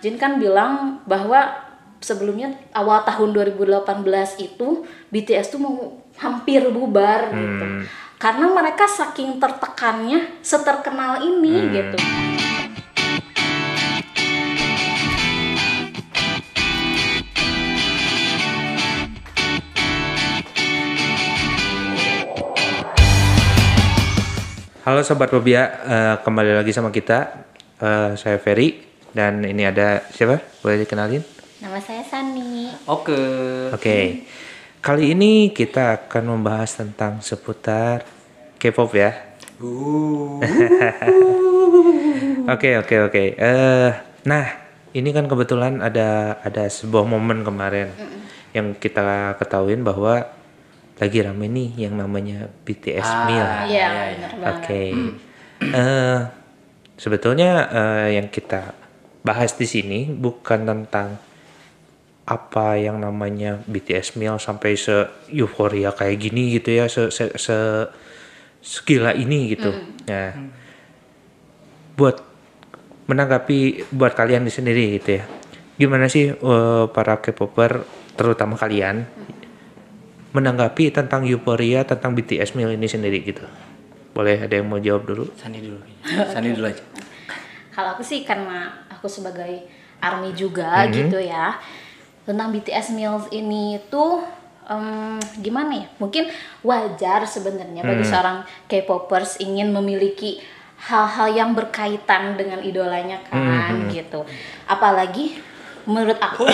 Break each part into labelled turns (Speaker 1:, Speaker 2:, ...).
Speaker 1: Jin kan bilang bahwa sebelumnya awal tahun 2018 itu BTS tuh mau hampir bubar gitu. Karena mereka saking tertekannya seterkenal ini gitu.
Speaker 2: Halo Sobat Fobia, kembali lagi sama kita. Saya Ferry dan ini ada siapa? Boleh dikenalin?
Speaker 1: Nama saya Sani.
Speaker 2: Oke. Kali ini kita akan membahas tentang seputar K-pop ya. Oke. Nah, ini kan kebetulan ada sebuah momen kemarin yang kita ketahuin bahwa lagi rame nih yang namanya BTS Meal.
Speaker 1: Iya, benar banget.
Speaker 2: Oke. Sebetulnya yang kita bahas di sini bukan tentang apa yang namanya BTS Meal sampai se-euforia kayak gini gitu ya, segila ini gitu. Nah, buat menanggapi buat kalian di sendiri gitu ya. Gimana sih para K-popper terutama kalian menanggapi tentang euforia tentang BTS Meal ini sendiri gitu? Boleh ada yang mau jawab dulu?
Speaker 3: Sani dulu aja.
Speaker 1: Kalau aku sih karena aku sebagai ARMY juga gitu ya, tentang BTS Meals ini tuh gimana ya? Mungkin wajar sebenarnya bagi seorang K-popers ingin memiliki hal-hal yang berkaitan dengan idolanya kan gitu. Apalagi menurut aku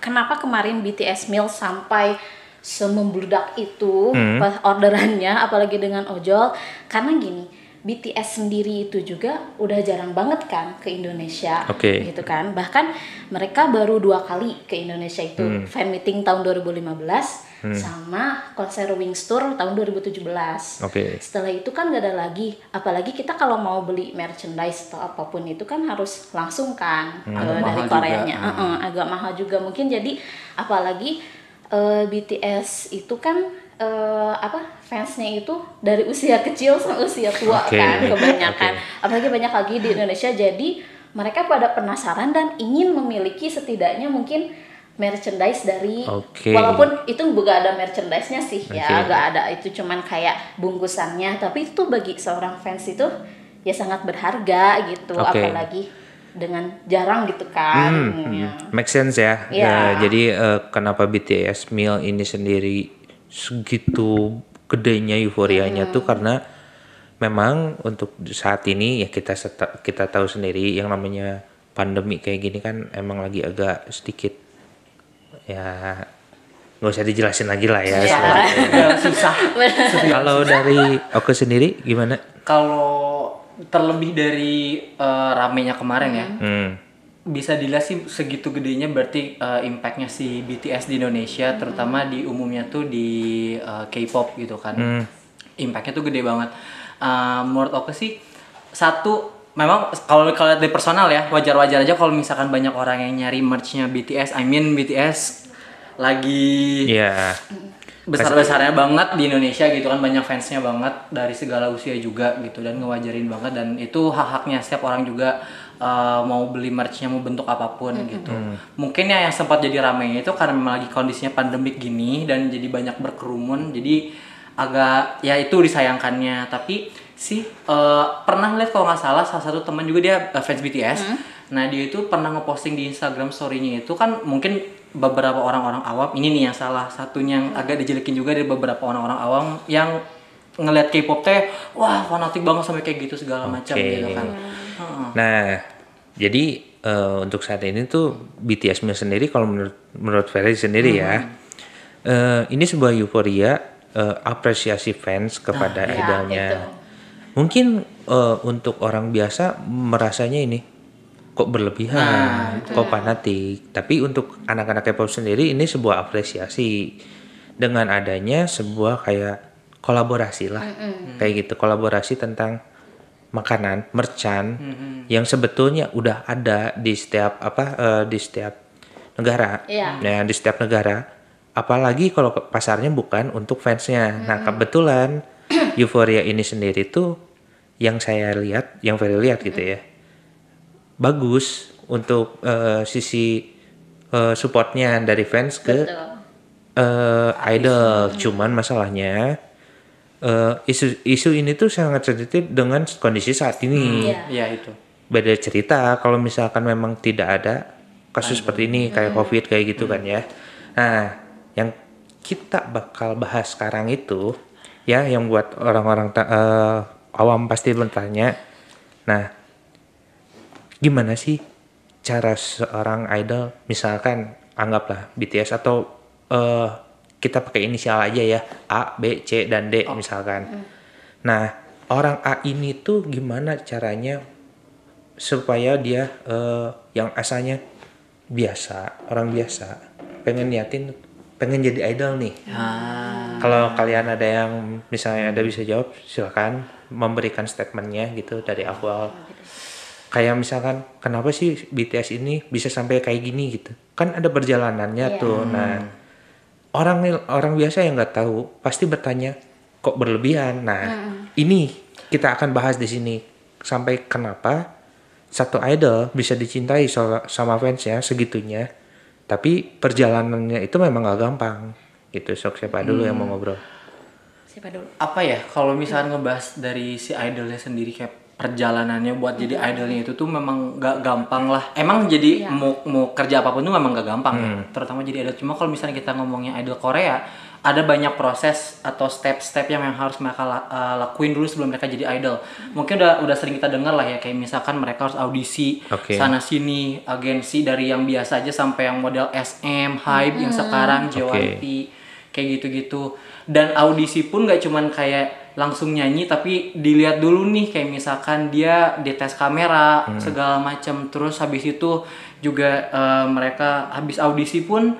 Speaker 1: kenapa kemarin BTS Meals sampai semembludak itu pas orderannya, apalagi dengan ojol, karena gini, BTS sendiri itu juga udah jarang banget kan ke Indonesia, gitu kan. Bahkan mereka baru 2 kali ke Indonesia itu, fan meeting tahun 2015 sama konser Wings Tour tahun 2017. Setelah itu kan gak ada lagi, apalagi kita kalau mau beli merchandise atau apapun itu kan harus langsung kan dari Koreanya, agak mahal juga mungkin. Jadi apalagi BTS itu kan fansnya itu dari usia kecil sampai usia tua kan kebanyakan. Apalagi banyak lagi di Indonesia, jadi mereka pada penasaran dan ingin memiliki setidaknya mungkin merchandise dari walaupun itu gak ada merchandise-nya sih ya, gak ada, itu cuman kayak bungkusannya, tapi itu bagi seorang fans itu ya sangat berharga gitu, apalagi dengan jarang gitu kan.
Speaker 2: Make sense ya. Jadi kenapa BTS Meal ini sendiri segitu gedenya euforianya tuh karena memang untuk saat ini ya kita tahu sendiri yang namanya pandemi kayak gini kan emang lagi agak sedikit ya nggak usah dijelasin lagi lah ya.
Speaker 3: Susah.
Speaker 2: Kalau dari aku sendiri gimana?
Speaker 3: Kalau terlebih dari ramenya kemarin ya, bisa dilihat sih segitu gedenya berarti impactnya si BTS di Indonesia, terutama di umumnya tuh di K-pop gitu kan. Impactnya tuh gede banget. Menurut aku sih satu, memang kalau lihat dari personal ya, wajar-wajar aja kalau misalkan banyak orang yang nyari merch-nya BTS. BTS lagi besar-besarnya banget di Indonesia gitu kan, banyak fansnya banget dari segala usia juga gitu, dan ngewajarin banget, dan itu hak-haknya setiap orang juga mau beli merchnya mau bentuk apapun gitu. Mungkin ya yang sempat jadi ramai itu karena memang lagi kondisinya pandemik gini dan jadi banyak berkerumun, jadi agak ya itu disayangkannya. Tapi sih pernah lihat kalau nggak salah satu teman juga dia fans BTS. Nah dia itu pernah ngeposting di Instagram story-nya itu kan, mungkin beberapa orang-orang awam ini nih yang salah satunya yang agak dijelekin juga dari beberapa orang-orang awam yang ngelihat K-pop teh wah fanatik banget sampai kayak gitu segala macam gitu kan.
Speaker 2: Nah jadi untuk saat ini tuh BTS sendiri kalau menurut Ferry sendiri ya, ini sebuah euforia apresiasi fans kepada idolnya. Mungkin untuk orang biasa merasanya ini kok berlebihan, kok fanatik. Tapi untuk anak-anak K-pop sendiri ini sebuah apresiasi dengan adanya sebuah kayak kolaborasi lah, kayak gitu, kolaborasi tentang makanan, merchan yang sebetulnya udah ada di setiap di setiap negara. Nah, di setiap negara, apalagi kalau pasarnya bukan untuk fansnya. Nah, kebetulan euforia ini sendiri tuh yang saya lihat, yang Ferry lihat gitu ya, bagus untuk sisi supportnya dari fans ke idol. Cuman masalahnya isu ini tuh sangat sensitif dengan kondisi saat ini.
Speaker 3: Iya itu.
Speaker 2: Beda cerita kalau misalkan memang tidak ada kasus seperti ini kayak COVID kayak gitu kan ya. Nah, yang kita bakal bahas sekarang itu ya yang buat orang-orang awam pasti bertanya. Nah, gimana sih cara seorang idol misalkan anggaplah BTS atau kita pakai inisial aja ya A, B, C dan D misalkan. Nah, orang A ini tuh gimana caranya supaya dia yang asalnya biasa, orang biasa pengen jadi idol nih. Kalau kalian ada yang misalnya ada bisa jawab, silakan memberikan statementnya gitu dari awal. Kayak misalkan kenapa sih BTS ini bisa sampai kayak gini gitu? Kan ada perjalanannya tuh. Nah, orang biasa yang nggak tahu pasti bertanya kok berlebihan. Nah, ini kita akan bahas di sini sampai kenapa satu idol bisa dicintai sama fansnya segitunya, tapi perjalanannya itu memang gak gampang gitu. Sok siapa dulu yang mau ngobrol?
Speaker 1: Siapa dulu?
Speaker 3: Apa ya kalau misalnya ngebahas dari si idolnya sendiri kayak perjalanannya buat jadi idolnya itu tuh memang gak gampang lah. Emang jadi mau kerja apapun tuh memang gak gampang ya. Terutama jadi idol. Cuma kalau misalnya kita ngomongnya idol Korea, ada banyak proses atau step-step yang harus mereka lakuin dulu sebelum mereka jadi idol. Mungkin udah sering kita dengar lah ya, kayak misalkan mereka harus audisi sana sini, agensi dari yang biasa aja sampai yang model SM, Hype yang sekarang JYP kayak gitu-gitu. Dan audisi pun gak cuman kayak langsung nyanyi, tapi dilihat dulu nih kayak misalkan dia dites kamera segala macam. Terus habis itu juga mereka habis audisi pun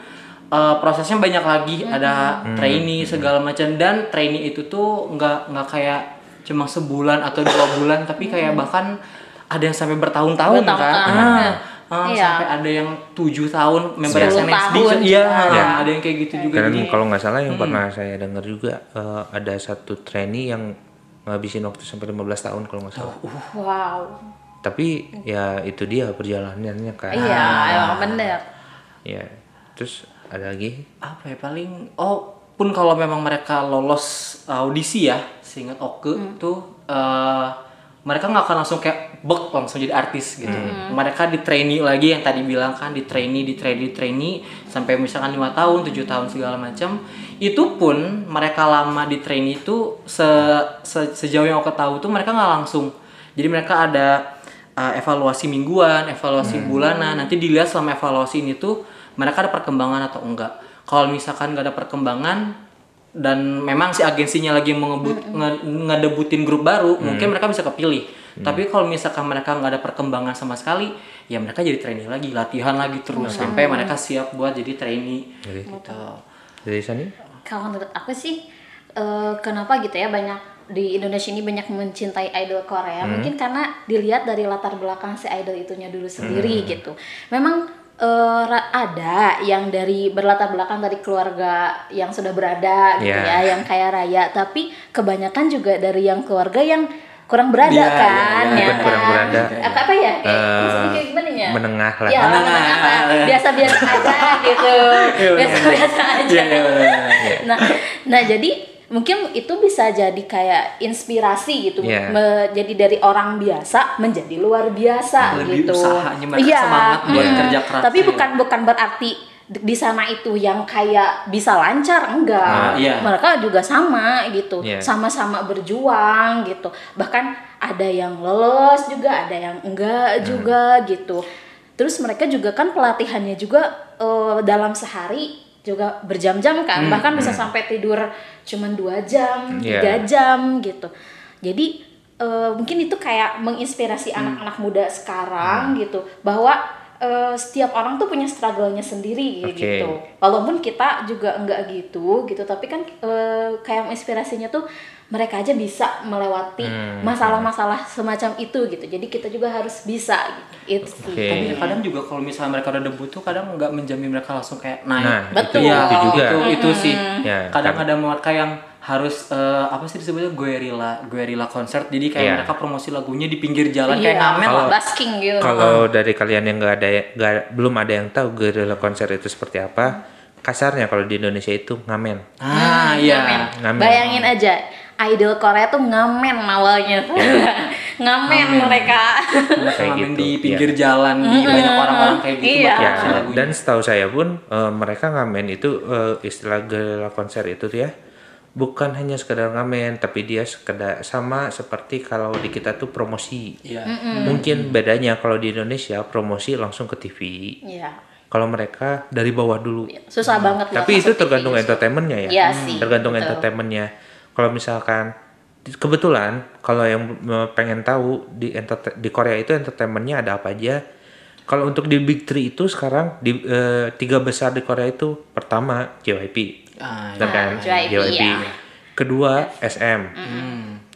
Speaker 3: prosesnya banyak lagi, ada trainee segala macam. Dan trainee itu tuh nggak kayak cuma sebulan atau 2 bulan, tapi kayak bahkan ada yang sampai bertahun-tahun kan. Sampai ada yang 7 tahun member SNSD. Ada yang kayak gitu juga.
Speaker 2: Dan kalau nggak salah yang pernah saya dengar juga ada satu trainee yang ngabisin waktu sampai 15 tahun kalau nggak salah.
Speaker 1: Wow.
Speaker 2: Tapi ya itu dia perjalanannya kan.
Speaker 1: Iya, emang bener.
Speaker 2: Ya, terus ada lagi
Speaker 3: apa ya paling pun kalau memang mereka lolos audisi ya, seingat Oke tuh mereka nggak akan langsung kayak langsung jadi artis gitu. Mereka di trainee lagi yang tadi bilang kan, di trainee sampai misalkan 5 tahun 7 tahun segala macam. Itu pun mereka lama di trainee itu sejauh yang aku tahu tuh mereka nggak langsung. Jadi mereka ada evaluasi mingguan, evaluasi bulanan. Nanti dilihat selama evaluasi ini tuh mereka ada perkembangan atau enggak. Kalau misalkan nggak ada perkembangan dan memang si agensinya lagi mau ngedebutin grup baru, mungkin mereka bisa kepilih. Tapi kalau misalkan mereka nggak ada perkembangan sama sekali, ya mereka jadi trainee lagi, latihan lagi terus sampai mereka siap buat jadi trainee. Gitu.
Speaker 2: Dari Sani?
Speaker 1: Kalau menurut aku sih kenapa gitu ya banyak di Indonesia ini banyak mencintai idol Korea, mungkin karena dilihat dari latar belakang si idol itunya dulu sendiri gitu. Memang ada yang dari berlatar belakang dari keluarga yang sudah berada gitu ya, yang kaya raya, tapi kebanyakan juga dari yang keluarga yang kurang berada kan.
Speaker 2: Bukan kurang berada.
Speaker 1: Apa ya? Maksudnya kayak gimana ya?
Speaker 2: Menengah lah.
Speaker 1: Ya, menengah lah. Biasa-biasa aja gitu. Biasa-biasa aja. Nah, jadi mungkin itu bisa jadi kayak inspirasi gitu, jadi dari orang biasa menjadi luar biasa
Speaker 3: lebih
Speaker 1: gitu.
Speaker 3: Usahanya mereka semangat buat kerja keras.
Speaker 1: Tapi bukan berarti di sana itu yang kayak bisa lancar, enggak. Mereka juga sama gitu, sama-sama berjuang gitu. Bahkan ada yang lolos juga, ada yang enggak juga gitu. Terus mereka juga kan pelatihannya juga dalam sehari juga berjam-jam kan, bahkan bisa sampai tidur cuman 2 jam, 3 jam gitu. Jadi mungkin itu kayak menginspirasi anak-anak muda sekarang gitu, bahwa setiap orang tuh punya struggle-nya sendiri gitu. Walaupun kita juga enggak gitu, tapi kan kayak inspirasinya tuh mereka aja bisa melewati masalah-masalah semacam itu gitu. Jadi kita juga harus bisa gitu. Itu sih.
Speaker 3: Tapi kadang juga kalau misalnya mereka udah debut tuh kadang nggak menjamin mereka langsung kayak naik.
Speaker 1: Betul.
Speaker 2: Itu juga.
Speaker 3: Itu sih. Kadang ada mereka yang harus apa sih disebutnya guerrilla concert. Jadi kayak
Speaker 2: Iya.
Speaker 3: mereka promosi lagunya di pinggir jalan kayak ngamen lah.
Speaker 1: Basking gitu.
Speaker 2: Kalau dari kalian yang belum ada yang tahu guerrilla konser itu seperti apa, kasarnya kalau di Indonesia itu ngamen.
Speaker 3: Iya.
Speaker 2: Ngamen.
Speaker 1: Bayangin aja, idol Korea tuh ngamen awalnya. ngamen mereka.
Speaker 3: Mereka
Speaker 2: Kayak
Speaker 3: ngamen
Speaker 2: gitu,
Speaker 3: di pinggir jalan, di banyak orang-orang kayak gitu
Speaker 1: Iya.
Speaker 3: buat
Speaker 2: Ya,
Speaker 3: promosi lagunya.
Speaker 2: dan setahu saya pun mereka ngamen itu istilah guerrilla konser itu ya bukan hanya sekedar ngamen, tapi dia sekedar sama seperti kalau di kita tuh promosi.
Speaker 3: Iya.
Speaker 2: Mungkin bedanya kalau di Indonesia promosi langsung ke TV.
Speaker 1: Iya.
Speaker 2: Kalau mereka dari bawah dulu.
Speaker 1: Susah banget.
Speaker 2: Tapi
Speaker 1: buat
Speaker 2: itu
Speaker 1: masuk
Speaker 2: tergantung
Speaker 1: TV.
Speaker 2: entertainmentnya ya.
Speaker 1: Iya sih,
Speaker 2: Tergantung
Speaker 1: betul.
Speaker 2: entertainmentnya. Kalau misalkan kebetulan kalau yang pengen tahu di Korea itu entertainmentnya ada apa aja. Kalau untuk di Big Three itu sekarang di 3 besar di Korea itu pertama JYP. Benar kan?
Speaker 1: JYP, ya.
Speaker 2: Kedua SM.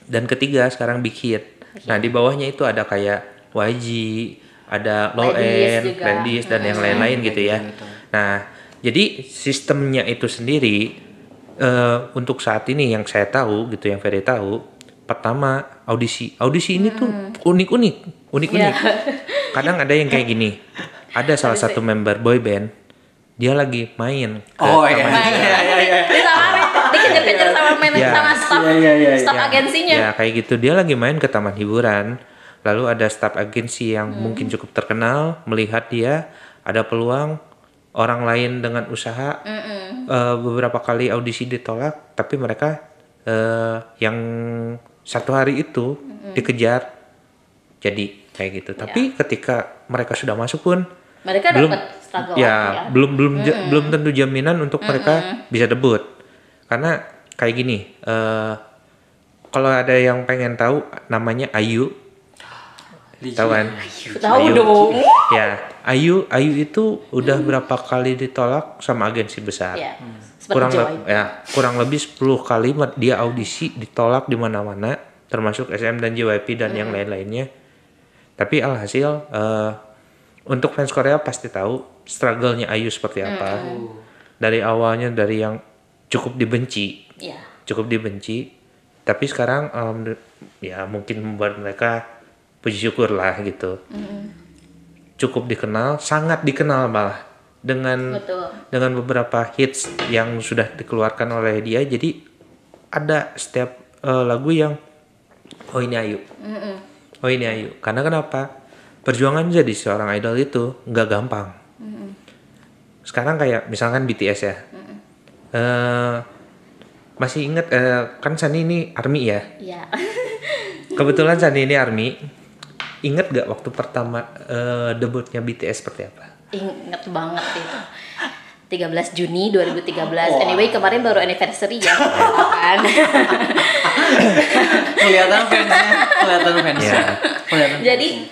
Speaker 2: Dan ketiga sekarang Big Hit. Nah, di bawahnya itu ada kayak YG, ada Low
Speaker 1: Ladies
Speaker 2: End,
Speaker 1: juga.
Speaker 2: Ladies dan yang lain-lain gitu ya. Nah, jadi sistemnya itu sendiri untuk saat ini yang saya tahu gitu, yang Ferry tahu, pertama audisi. Audisi ini tuh unik-unik. Kadang ada yang kayak gini. Ada salah satu member boy band, dia lagi main ke
Speaker 3: Oh iya.
Speaker 2: taman hiburan.
Speaker 1: Ditawarin, dikejar-kejar sama
Speaker 2: Ya.
Speaker 1: sama staff,
Speaker 3: Iya.
Speaker 1: staff agensinya.
Speaker 2: Ya kayak gitu, dia lagi main ke taman hiburan. Lalu ada staf agensi yang mungkin cukup terkenal melihat dia ada peluang orang lain dengan usaha. Beberapa kali audisi ditolak, tapi mereka yang satu hari itu dikejar jadi kayak gitu. Tapi ketika mereka sudah masuk pun
Speaker 1: Mereka
Speaker 2: belum
Speaker 1: dapat struggle
Speaker 2: ya belum tentu jaminan untuk mereka bisa debut, karena kayak gini, kalau ada yang pengen tahu namanya Ayu, tahu kan?
Speaker 1: Tahu
Speaker 2: Ayu.
Speaker 1: dong.
Speaker 2: Ya, Ayu itu udah berapa kali ditolak sama agensi besar.
Speaker 1: Ya, seperti JYP.
Speaker 2: Kurang lebih 10 kali dia audisi ditolak di mana-mana, termasuk SM dan JYP dan yang lain-lainnya. Tapi alhasil untuk fans Korea pasti tahu struggle-nya Ayu seperti apa. Dari awalnya dari yang cukup dibenci,
Speaker 1: Iya.
Speaker 2: tapi sekarang ya mungkin membuat mereka puji syukur lah gitu. Cukup dikenal, sangat dikenal malah dengan beberapa hits yang sudah dikeluarkan oleh dia. Jadi ada setiap lagu yang oh ini Ayu. Oh ini Ayu. Karena kenapa? Perjuangan jadi seorang idol itu nggak gampang. Sekarang kayak misalkan BTS ya. Masih ingat kan Sunny ini ARMY ya.
Speaker 1: Iya.
Speaker 2: Kebetulan Sunny ini ARMY. Ingat gak waktu pertama debutnya BTS seperti apa?
Speaker 1: Ingat banget itu. 13 Juni 2013. Anyway, kemarin baru anniversary ya. Kan?
Speaker 3: Kelihatan fansnya.
Speaker 1: Jadi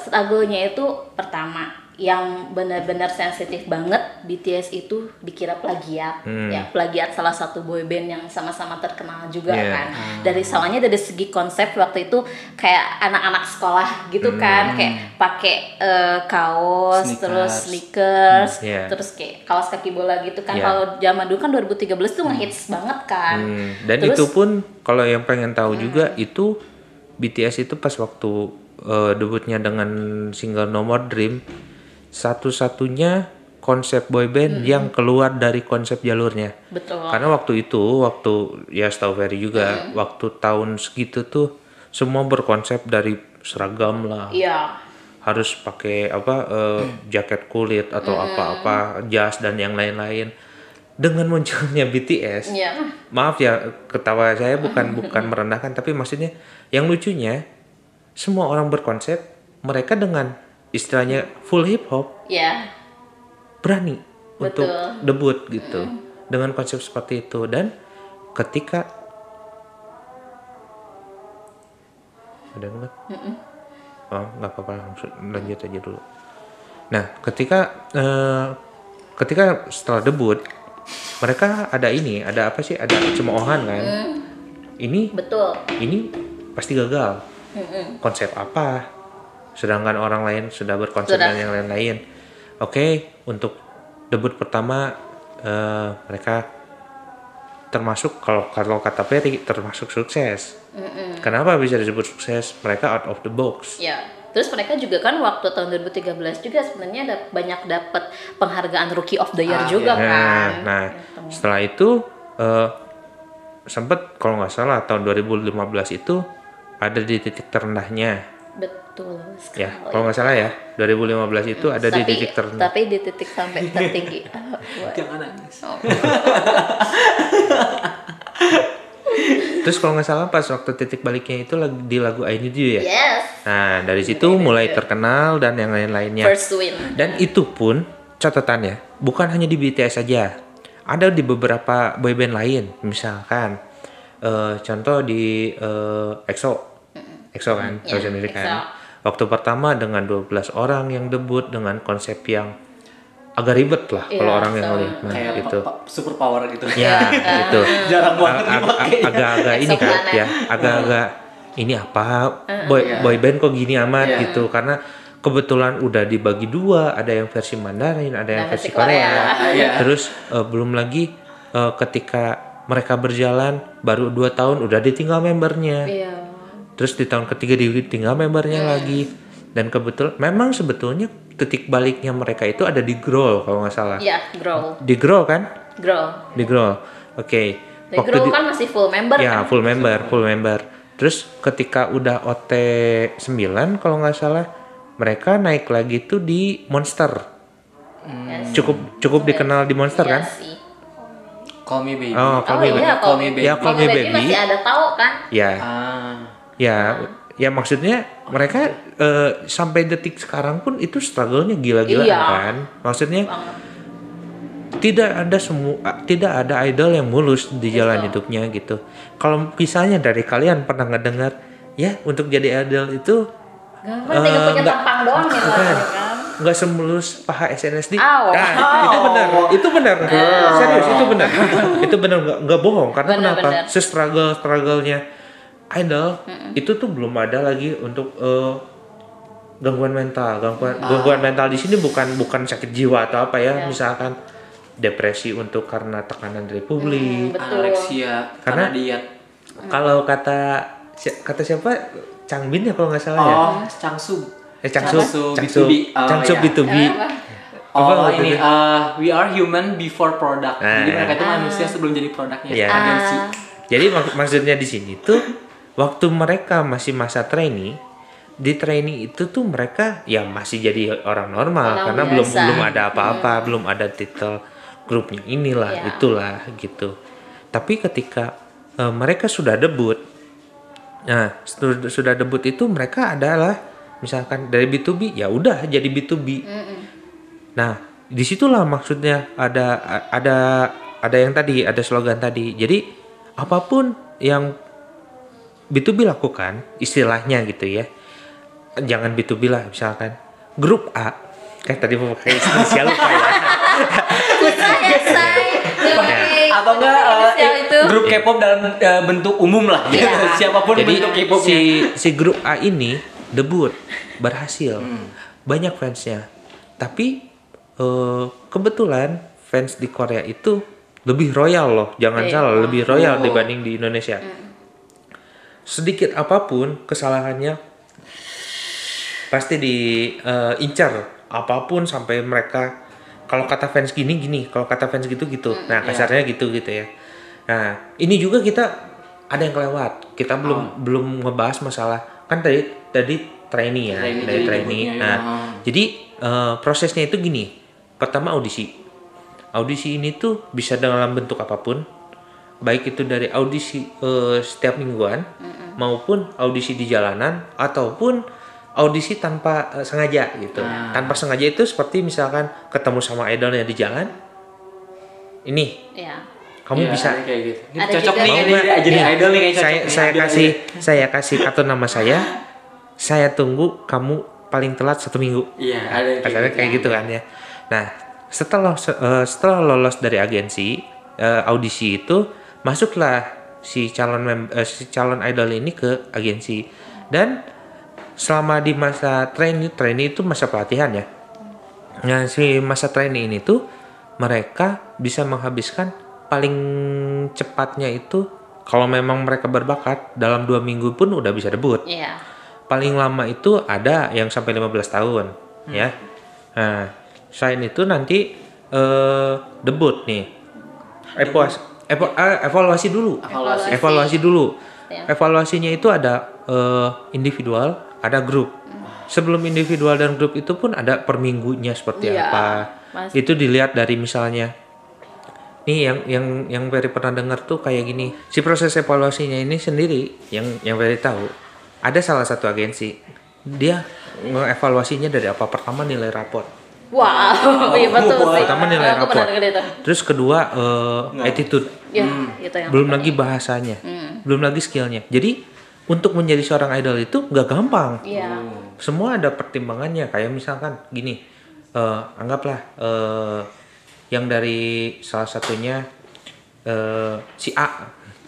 Speaker 1: struggle-nya itu pertama yang benar-benar sensitif banget, BTS itu dikira plagiat. Ya, plagiat salah satu boyband yang sama-sama terkenal juga kan. Dari soalnya dari segi konsep waktu itu kayak anak-anak sekolah gitu kan, kayak pakai kaos, terus sneakers, terus kayak kaos kaki bola gitu kan. Kalau zaman dulu kan 2013 tuh ngehits banget kan.
Speaker 2: Dan
Speaker 1: terus,
Speaker 2: itu pun kalau yang pengen tahu juga itu BTS itu pas waktu debutnya dengan single No More Dream, satu-satunya konsep boyband yang keluar dari konsep jalurnya.
Speaker 1: Betul.
Speaker 2: Karena waktu ya setahu Ferry juga, waktu tahun segitu tuh semua berkonsep dari seragam lah.
Speaker 1: Iya.
Speaker 2: Harus pakai jaket kulit atau apa-apa, jas dan yang lain-lain. Dengan munculnya BTS, maaf ya ketawa saya bukan merendahkan, tapi maksudnya yang lucunya semua orang berkonsep, mereka dengan istilahnya full hip hop, berani untuk debut gitu dengan konsep seperti itu. Dan ketika ada nggak? Oh nggak apa-apa, langsung lanjut aja dulu. Nah ketika setelah debut mereka ada cemoohan kan. Ini pasti gagal. Konsep apa? Sedangkan orang lain sudah berkonsep dan yang lain-lain. Oke, untuk debut pertama mereka termasuk kalau kata Ferry termasuk sukses. Kenapa bisa disebut sukses? Mereka out of the box.
Speaker 1: Ya. Terus mereka juga kan waktu tahun 2013 juga sebenarnya banyak dapat penghargaan Rookie of the Year juga kan.
Speaker 2: Nah,
Speaker 1: gitu.
Speaker 2: setelah itu sempat kalau nggak salah tahun 2015 itu ada di titik terendahnya.
Speaker 1: Betul sekali.
Speaker 2: Ya, kalau nggak salah ya, 2015 itu ada di titik terendah.
Speaker 1: Tapi di titik sampai tertinggi.
Speaker 3: Jangan nangis.
Speaker 2: Terus kalau nggak salah pas waktu titik baliknya itu di lagu I Need You ya.
Speaker 1: Yes.
Speaker 2: Nah, dari situ mulai terkenal dan yang lain-lainnya.
Speaker 1: First win.
Speaker 2: Dan itu pun catatannya bukan hanya di BTS saja. Ada di beberapa boyband lain, misalkan contoh di EXO. EXO kan, tahu sendiri kan. Waktu pertama dengan 12 orang yang debut dengan konsep yang agak ribet lah kalau orang yang ngeliat
Speaker 3: Kayak
Speaker 2: gitu.
Speaker 3: super power gitu.
Speaker 2: Ya, gitu.
Speaker 3: Jarang banget dipakai.
Speaker 2: Agak-agak ini kan
Speaker 1: Exoplanet.
Speaker 2: ya, agak-agak ini apa boy band kok gini amat gitu, karena kebetulan udah dibagi dua, ada yang versi Mandarin, ada yang versi Korea. Terus belum lagi ketika mereka berjalan baru 2 tahun udah ditinggal membernya.
Speaker 1: Iya.
Speaker 2: Terus di tahun ketiga ditinggal membernya lagi. Dan kebetulan memang sebetulnya titik baliknya mereka itu ada di Growl kalau nggak salah.
Speaker 1: Iya, Growl.
Speaker 2: Di Growl kan?
Speaker 1: Growl.
Speaker 2: Di Growl. Oke.
Speaker 1: Di Growl kan masih full member
Speaker 2: Ya,
Speaker 1: kan?
Speaker 2: full member. Terus ketika udah OT 9 kalau nggak salah, mereka naik lagi tuh di Monster.
Speaker 1: Yes.
Speaker 2: Cukup dikenal di Monster
Speaker 1: Iya
Speaker 2: kan?
Speaker 1: sih.
Speaker 3: Call Me Baby.
Speaker 2: Oh, Call Me Baby.
Speaker 3: Call Me Baby.
Speaker 2: Ya, Call Me Baby.
Speaker 1: masih ada tahu kan?
Speaker 2: Ya.
Speaker 3: Ah.
Speaker 2: Ya maksudnya mereka sampai detik sekarang pun itu struggle-nya gila-gilaan
Speaker 1: Iya.
Speaker 2: kan? Maksudnya tidak ada idol yang mulus di jalan hidupnya gitu. Kalau misalnya dari kalian pernah ngedengar ya untuk jadi idol itu
Speaker 1: Tinggal punya tampang doang ya kan?
Speaker 2: nggak semulus paha SNSD.
Speaker 1: Aw.
Speaker 2: Nah, itu benar. Serius itu benar nggak bohong karena
Speaker 1: Benar,
Speaker 2: kenapa?
Speaker 1: benar.
Speaker 2: Se-struggle-nya idol itu tuh belum ada lagi untuk gangguan mental di sini bukan sakit jiwa atau apa ya, misalkan depresi untuk karena tekanan dari publik.
Speaker 1: Betul.
Speaker 3: Anorexia karena diet.
Speaker 2: Kalau kata siapa Changbin ya kalau nggak salah ya.
Speaker 3: Changsub.
Speaker 2: Changsub
Speaker 3: B2B.
Speaker 2: Changsub B2B.
Speaker 3: Oh,
Speaker 2: waktu
Speaker 3: ini
Speaker 2: itu?
Speaker 3: we are human before product. Jadi
Speaker 2: Nah.
Speaker 3: mereka itu manusia sebelum jadi produknya.
Speaker 2: Iya.
Speaker 3: Agensi.
Speaker 2: Jadi maksudnya di sini tuh waktu mereka masih masa trainee, di trainee itu tuh mereka ya masih jadi orang normal
Speaker 1: Orang
Speaker 2: karena
Speaker 1: biasa.
Speaker 2: belum ada apa-apa, belum ada titel grupnya inilah,
Speaker 1: Iya.
Speaker 2: itulah gitu. Tapi ketika mereka sudah debut, nah sudah debut itu mereka adalah misalkan dari B2B ya udah jadi B2B. Nah disitulah maksudnya ada yang tadi ada slogan tadi. Jadi apapun yang B2B lakukan istilahnya gitu ya, jangan B2B lah, misalkan grup A kayak tadi mau pakai inisial lupa ya.
Speaker 3: Atau enggak
Speaker 1: itu.
Speaker 3: grup K-pop dalam bentuk umum lah.
Speaker 1: Iya.
Speaker 3: Siapapun
Speaker 2: Jadi
Speaker 3: bentuk K-popnya.
Speaker 2: si grup A ini debut berhasil, banyak fansnya, tapi kebetulan fans di Korea itu lebih royal loh, jangan salah, lebih royal dibanding di Indonesia. Sedikit apapun kesalahannya pasti diincar, apapun sampai mereka kalau kata fans gini, kalau kata fans gitu. Nah, kasarnya gitu ya. Nah, ini juga kita ada yang kelewat. Kita belum ngebahas masalah kan tadi trainee ya, dari trainee. Nah, jadi prosesnya itu gini. Pertama audisi. Audisi ini tuh bisa dalam bentuk apapun. Baik itu dari audisi setiap mingguan maupun audisi di jalanan ataupun audisi tanpa sengaja gitu. Tanpa sengaja itu seperti misalkan ketemu sama idolnya di jalan. Ini
Speaker 1: Iya.
Speaker 2: kamu bisa
Speaker 3: kayak gitu.
Speaker 1: Ada
Speaker 3: Cocok
Speaker 1: juga
Speaker 3: nih
Speaker 2: yang-
Speaker 3: jadi
Speaker 2: Nih,
Speaker 3: idol nih kayak cocok.
Speaker 2: saya kasih kartu nama saya tunggu kamu paling telat 1 minggu.
Speaker 3: Iya, ada
Speaker 2: Kasarnya kayak gitu kan ya. Nah, setelah lolos dari agensi audisi itu, masuklah si calon idol ini ke agensi. Dan selama di masa trainee itu masa pelatihan ya. Nah, si masa trainee ini tuh mereka bisa menghabiskan paling cepatnya itu kalau memang mereka berbakat dalam 2 minggu pun udah bisa debut.
Speaker 1: Iya.
Speaker 2: Paling lama itu ada yang sampai 15 tahun ya. Nah, selain itu nanti debut nih. Evaluasi dulu. Evaluasi dulu.
Speaker 1: Ya.
Speaker 2: Evaluasinya itu ada individual, ada grup. Sebelum individual dan grup itu pun ada per minggunya seperti
Speaker 1: Iya,
Speaker 2: apa.
Speaker 1: Mas.
Speaker 2: Itu dilihat dari misalnya nih yang Ferry pernah dengar tuh kayak gini. Si proses evaluasinya ini sendiri yang Ferry tahu. Ada salah satu agensi dia ngeevaluasinya dari apa? Pertama nilai raport.
Speaker 1: Wow, iya betul sih.
Speaker 2: Pertama nilai
Speaker 1: Aku
Speaker 2: raport.
Speaker 1: pernah dengar itu.
Speaker 2: Terus kedua attitude.
Speaker 1: Ya, itu yang
Speaker 2: Belum
Speaker 1: penting.
Speaker 2: lagi bahasanya. Belum lagi skillnya. Jadi untuk menjadi seorang idol itu nggak gampang.
Speaker 1: Iya.
Speaker 2: Semua ada pertimbangannya. Kayak misalkan gini, anggaplah yang dari salah satunya si A,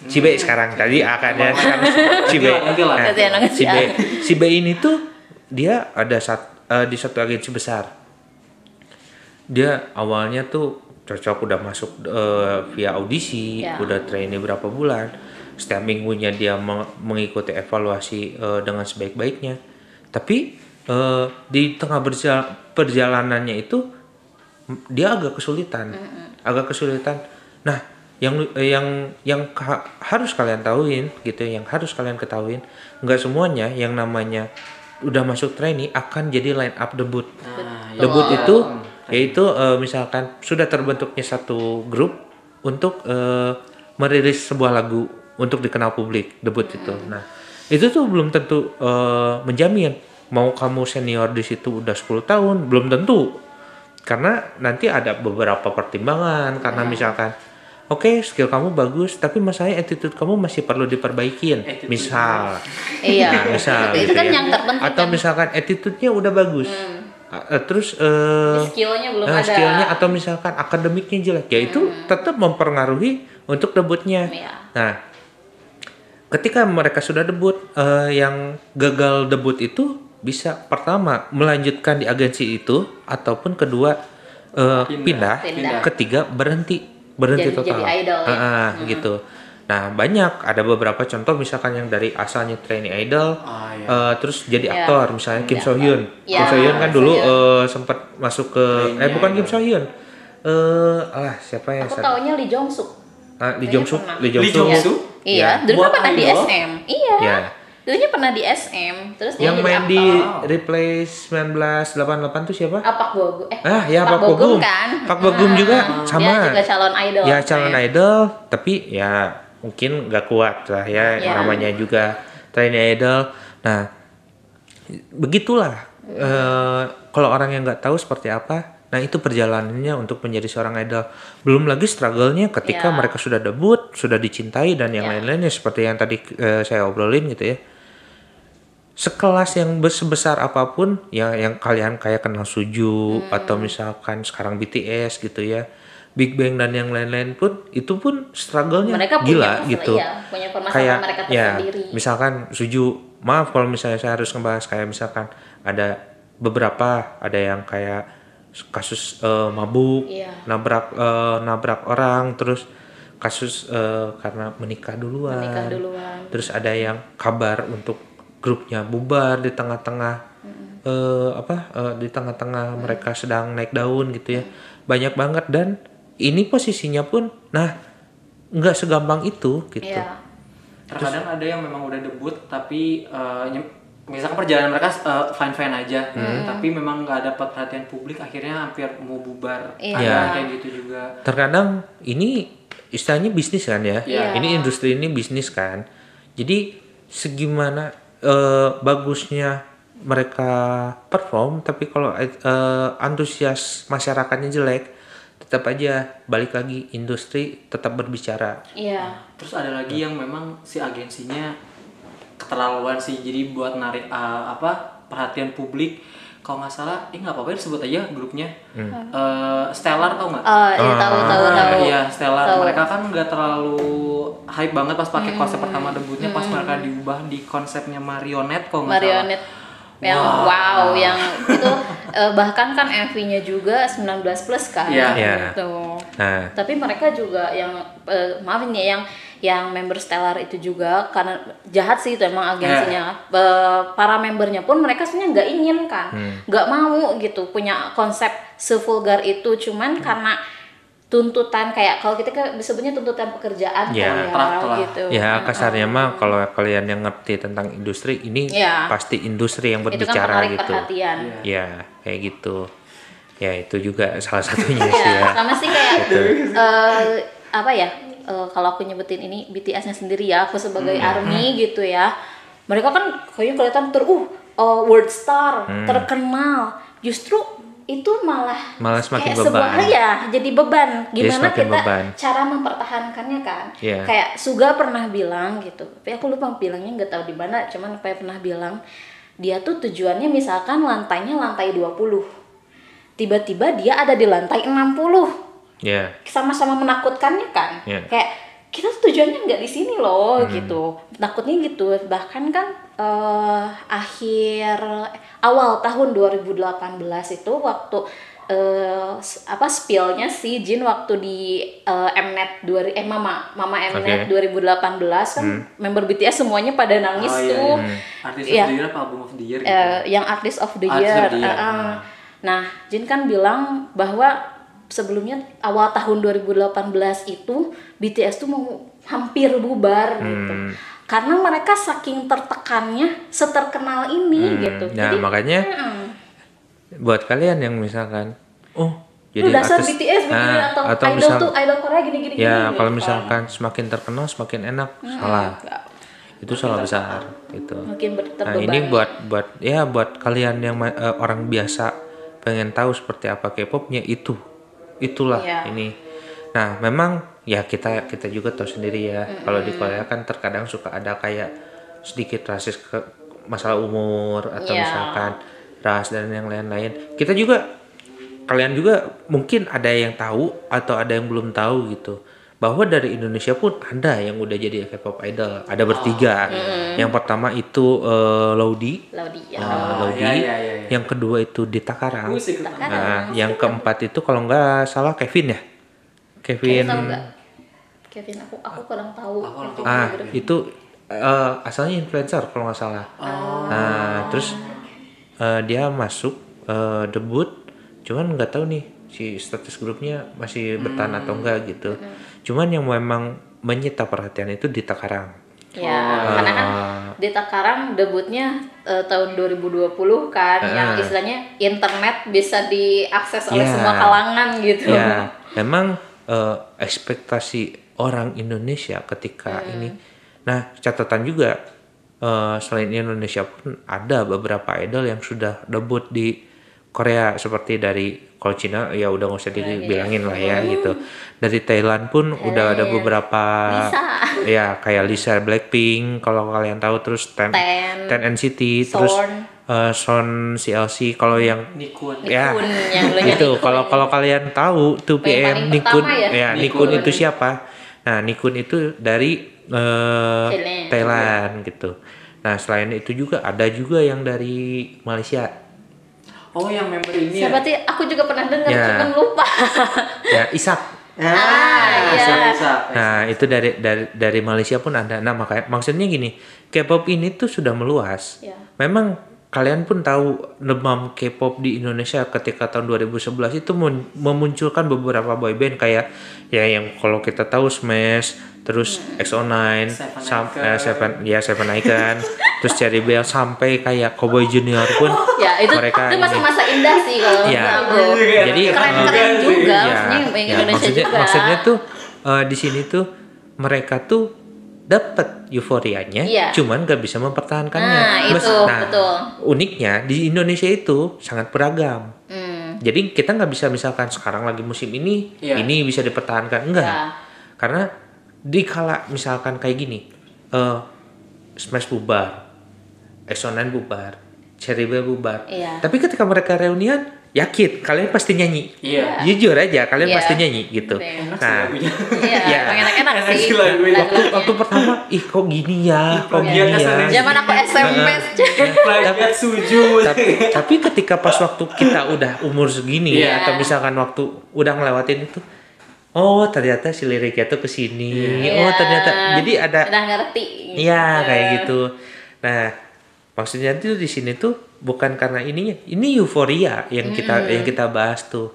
Speaker 2: si B sekarang tadi A kan ya, sekarang si B.
Speaker 3: Nanti lah.
Speaker 2: Nah,
Speaker 1: Nanti
Speaker 2: si
Speaker 1: si
Speaker 2: B,
Speaker 1: A.
Speaker 2: si B ini tuh dia ada di satu agensi besar. Dia awalnya tuh cocok udah masuk via audisi,
Speaker 1: Ya.
Speaker 2: udah trainee berapa bulan. Setiap minggunya dia mengikuti evaluasi dengan sebaik-baiknya. Tapi di tengah perjalanannya itu dia agak kesulitan. Nah, harus kalian tahuin gitu, yang harus kalian ketahuin, nggak semuanya yang namanya udah masuk trainee akan jadi line up debut. Debut itu yaitu misalkan sudah terbentuknya satu grup untuk merilis sebuah lagu untuk dikenal publik, debut itu. Nah, itu tuh belum tentu menjamin mau kamu senior di situ udah 10 tahun, belum tentu. Karena nanti ada beberapa pertimbangan, karena misalkan oke, skill kamu bagus, tapi masalahnya attitude kamu masih perlu diperbaikin. Misal.
Speaker 1: Iya.
Speaker 2: Misal
Speaker 1: Itu
Speaker 2: gitu
Speaker 1: kan
Speaker 2: ya.
Speaker 1: yang terpenting
Speaker 2: Atau
Speaker 1: kan.
Speaker 2: misalkan attitude-nya udah bagus. Terus
Speaker 1: Skillnya belum ada.
Speaker 2: skillnya atau misalkan akademiknya jelek, ya itu tetap mempengaruhi untuk debutnya.
Speaker 1: Iya.
Speaker 2: Nah, ketika mereka sudah debut, yang gagal debut itu bisa pertama melanjutkan di agensi itu, ataupun kedua pindah. Ketiga berhenti total.
Speaker 1: Jadi idol ya.
Speaker 2: Gitu. Nah, banyak ada beberapa contoh misalkan yang dari asalnya trainee idol, terus jadi aktor, misalnya Kim So Hyun.
Speaker 1: Ya,
Speaker 2: Kim So Hyun kan dulu
Speaker 1: So
Speaker 2: sempat masuk ke bukan Kim So Hyun. Siapa ya?
Speaker 1: Aku taunya Lee Jong Suk.
Speaker 2: Lee Jong Suk.
Speaker 3: Lee Jong Suk?
Speaker 1: Iya,
Speaker 2: Ya.
Speaker 1: dulu
Speaker 3: Buat
Speaker 1: pernah di
Speaker 3: idol?
Speaker 1: SM. Iya.
Speaker 2: Ya.
Speaker 1: Dulunya pernah di SM, terus dia
Speaker 2: Yang
Speaker 1: jadi
Speaker 2: main
Speaker 1: aktor.
Speaker 2: di Replay 1988 tuh siapa?
Speaker 1: Pak Bogum.
Speaker 2: Ya Pak Bogum.
Speaker 1: kan.
Speaker 2: Pak Bogum juga sama.
Speaker 1: Dia juga calon idol.
Speaker 2: Ya calon idol, tapi ya mungkin nggak kuat lah ya,
Speaker 1: Ya.
Speaker 2: namanya juga trainee idol. Nah, begitulah. Kalau orang yang nggak tahu seperti apa, nah itu perjalanannya untuk menjadi seorang idol. Belum lagi struggle-nya ketika
Speaker 1: Ya.
Speaker 2: mereka sudah debut, sudah dicintai dan yang
Speaker 1: Ya.
Speaker 2: lain-lainnya seperti yang tadi saya obrolin gitu ya. Sekelas yang sebesar apapun ya, yang kalian kayak kenal Suju atau misalkan sekarang BTS gitu ya, Big Bang dan yang lain-lain pun itu pun struggle-nya
Speaker 1: Mereka punya
Speaker 2: gila
Speaker 1: masalah,
Speaker 2: gitu.
Speaker 1: iya, punya permasalahan
Speaker 2: Kayak
Speaker 1: mereka
Speaker 2: ya,
Speaker 1: tersendiri.
Speaker 2: misalkan Suju, maaf kalau misalnya saya harus ngebahas kayak misalkan ada beberapa, ada yang kayak kasus mabuk,
Speaker 1: Iya.
Speaker 2: nabrak orang, terus kasus karena menikah duluan. Terus ada yang kabar untuk grupnya bubar di tengah-tengah di tengah-tengah mereka sedang naik daun gitu ya. Banyak banget, dan ini posisinya pun nggak segampang itu gitu.
Speaker 1: Iya.
Speaker 3: Terkadang ada yang memang udah debut tapi misalkan perjalanan mereka fine-fine aja, tapi memang nggak dapat perhatian publik, akhirnya hampir mau bubar.
Speaker 1: Iya.
Speaker 3: Ada kayak gitu juga.
Speaker 2: Terkadang ini istilahnya bisnis kan ya.
Speaker 1: Iya.
Speaker 2: Ini industri ini bisnis kan. Jadi segimana bagusnya mereka perform, tapi kalau antusias masyarakatnya jelek, tetap aja balik lagi industri tetap berbicara.
Speaker 1: Iya.
Speaker 3: Terus ada lagi yang memang si agensinya keterlaluan sih, jadi buat narik perhatian publik. Kalau nggak salah, nggak apa-apa disebut aja grupnya. Stellar tau nggak?
Speaker 1: Iya, tahu.
Speaker 3: Iya, Stellar.
Speaker 1: Tahu.
Speaker 3: Mereka kan nggak terlalu hype banget pas pakai konsep pertama debutnya, pas mereka diubah di konsepnya marionette kalau nggak salah.
Speaker 1: Marionette yang wow, yang itu bahkan kan MV-nya juga 19 plus kan.
Speaker 3: Iya.
Speaker 2: Iya.
Speaker 1: Gitu.
Speaker 2: Nah,
Speaker 1: Tapi mereka juga yang maaf ini ya, yang member Stellar itu juga karena jahat sih itu emang agensinya. Para membernya pun mereka sebenarnya nggak ingin kan, nggak mau gitu punya konsep sevulgar itu, cuman karena tuntutan kayak kalau kita disebutnya tuntutan pekerjaan
Speaker 2: Ya,
Speaker 1: kan ya gitu.
Speaker 2: ya kasarnya mah kalau kalian yang ngerti tentang industri ini
Speaker 1: Ya.
Speaker 2: pasti industri yang
Speaker 1: Itu kan
Speaker 2: berbicara
Speaker 1: menarik
Speaker 2: gitu.
Speaker 1: perhatian.
Speaker 2: Ya, kayak gitu. Ya, itu juga salah satunya sih
Speaker 1: Ya,
Speaker 2: ya.
Speaker 1: sama sih kayak apa ya? Kalau aku nyebutin ini BTS-nya sendiri ya, aku sebagai ARMY gitu ya. Mereka kan kayaknya kelihatan world star, terkenal. Justru itu malah
Speaker 2: semakin
Speaker 1: kayak sebuah
Speaker 2: beban.
Speaker 1: ya, jadi beban.
Speaker 2: Jadi
Speaker 1: Gimana
Speaker 2: semakin
Speaker 1: kita
Speaker 2: beban.
Speaker 1: cara mempertahankannya kan?
Speaker 2: Iya.
Speaker 1: Kayak Suga pernah bilang gitu. Tapi aku lupa bilangnya, nggak tahu di mana, cuman kayak pernah bilang dia tuh tujuannya misalkan lantainya lantai 20. Tiba-tiba dia ada di lantai 60.
Speaker 2: Ya,
Speaker 1: Sama-sama menakutkannya kan.
Speaker 2: Iya.
Speaker 1: Kayak kita tuh tujuannya nggak di sini loh gitu. Takutnya gitu. Bahkan kan awal tahun 2018 itu waktu spillnya si Jin waktu di Mnet Mama Mnet 2018 kan member BTS semuanya pada nangis tuh.
Speaker 3: Artist
Speaker 1: Iya.
Speaker 3: of the Year apa Album of the Year gitu.
Speaker 1: Yang Artist of the
Speaker 3: Artist
Speaker 1: Year.
Speaker 3: of the Year.
Speaker 1: Nah, Jin kan bilang bahwa sebelumnya awal tahun 2018 itu BTS tuh mau hampir bubar gitu. Karena mereka saking tertekannya seterkenal ini gitu.
Speaker 2: Nah,
Speaker 1: Jadi
Speaker 2: makanya buat kalian yang misalkan jadi
Speaker 1: lu dasar
Speaker 2: artis
Speaker 1: BTS begini atau idol tuh idol Korea gini-gini
Speaker 2: ya
Speaker 1: gini,
Speaker 2: kalau
Speaker 1: gitu.
Speaker 2: misalkan semakin terkenal semakin enak, salah. Itu salah besar gitu.
Speaker 1: Makin
Speaker 2: Nah, ini buat kalian yang orang biasa pengen tahu seperti apa K-popnya itulah
Speaker 1: Iya.
Speaker 2: ini. Nah, memang ya kita juga tahu sendiri ya, kalau di Korea kan terkadang suka ada kayak sedikit rasis ke masalah umur atau
Speaker 1: Iya.
Speaker 2: misalkan ras dan yang lain-lain. Kalian juga mungkin ada yang tahu atau ada yang belum tahu gitu. Bahwa dari Indonesia pun ada yang udah jadi K-pop idol. Ada bertiga. Yang pertama itu Laudy.
Speaker 1: Laudi ya.
Speaker 2: Laudy.
Speaker 3: Iya.
Speaker 2: Yang kedua itu Dita Karang.
Speaker 1: Takarang.
Speaker 2: Nah, yang keempat itu kalau nggak salah Kevin ya.
Speaker 1: Kevin tahu nggak? Kevin aku kurang tahu. Kevin
Speaker 2: Itu asalnya influencer kalau nggak salah. Nah, terus dia masuk debut, cuman nggak tahu nih si status grupnya masih bertahan atau enggak gitu. Cuman yang memang menyita perhatian itu Dita Karang.
Speaker 1: Ya, karena kan Dita Karang debutnya tahun 2020 kan, yang istilahnya internet bisa diakses oleh semua kalangan gitu.
Speaker 2: Ya, memang ekspektasi orang Indonesia ketika ini. Nah, catatan juga selain Indonesia pun ada beberapa idol yang sudah debut di Korea, seperti dari kalau Cina ya udah nggak usah dibilangin lah ya gitu. Dari Thailand pun udah ada beberapa
Speaker 1: Lisa.
Speaker 2: ya kayak Lisa Blackpink kalau kalian tahu, terus Ten NCT, terus Son CLC. Kalau yang
Speaker 3: Nikun.
Speaker 2: ya
Speaker 1: yang dulunya
Speaker 2: itu
Speaker 1: Nikun.
Speaker 2: kalau kalian tahu 2PM
Speaker 1: paling
Speaker 2: Nikun
Speaker 1: pertama ya?
Speaker 2: Nikun itu siapa? Nah, Nikun itu dari Thailand gitu. Nah, selain itu juga ada juga yang dari Malaysia.
Speaker 3: Oh, yang member ini
Speaker 1: Siapa sih? Aku juga pernah dengar,
Speaker 2: Ya.
Speaker 1: cuman lupa.
Speaker 2: Ya, Isak.
Speaker 1: iya.
Speaker 3: Bisa.
Speaker 2: Nah, itu dari Malaysia pun ada. Nah, makanya maksudnya gini, K-pop ini tuh sudah meluas.
Speaker 1: Ya.
Speaker 2: Memang kalian pun tahu demam K-pop di Indonesia ketika tahun 2011 itu memunculkan beberapa boyband kayak ya yang kalau kita tahu Smash, terus EXO-9, Seven Icon, terus Cherry Bell, sampai kayak Cowboy Junior pun
Speaker 1: Ya, itu
Speaker 2: mereka
Speaker 1: masa-masa indah sih kalau
Speaker 2: Ya.
Speaker 1: menurut aku.
Speaker 2: Jadi
Speaker 1: Keren-keren juga,
Speaker 2: ya,
Speaker 1: maksudnya yang Indonesia juga.
Speaker 2: maksudnya tuh di sini tuh mereka tuh dapat euforianya,
Speaker 1: Iya.
Speaker 2: cuman gak bisa mempertahankannya.
Speaker 1: Nah, itu, betul.
Speaker 2: Uniknya di Indonesia itu sangat beragam. Jadi kita nggak bisa misalkan sekarang lagi musim ini, ini bisa dipertahankan, enggak.
Speaker 1: Ya.
Speaker 2: Karena dikala misalkan kayak gini, Smash bubar, EXO-9 bubar, Cherry Bell bubar.
Speaker 1: Iya.
Speaker 2: Tapi ketika mereka reunian, yakin kalian pasti nyanyi.
Speaker 3: Iya.
Speaker 2: Jujur aja, kalian
Speaker 1: Iya.
Speaker 2: pasti nyanyi gitu.
Speaker 1: Betul.
Speaker 2: Nah,
Speaker 1: Iya,
Speaker 2: Ya.
Speaker 1: emang enak-enak
Speaker 3: Enak
Speaker 1: sih.
Speaker 3: sih lagunya.
Speaker 2: waktu pertama, kok gini ya, kok
Speaker 3: Iya,
Speaker 2: gini ya.
Speaker 3: kesannya
Speaker 1: Zaman aku SMP.
Speaker 3: Plagiat sujud.
Speaker 2: Tapi ketika pas waktu kita udah umur segini
Speaker 1: Iya.
Speaker 2: atau misalkan waktu udah ngelewatin itu, oh ternyata si liriknya tuh ke sini.
Speaker 1: Iya.
Speaker 2: Oh ternyata jadi ada
Speaker 1: Udah ngerti.
Speaker 2: iya kayak gitu. Nah, maksudnya tuh di sini tuh bukan karena ininya. Ini euforia yang kita bahas tuh.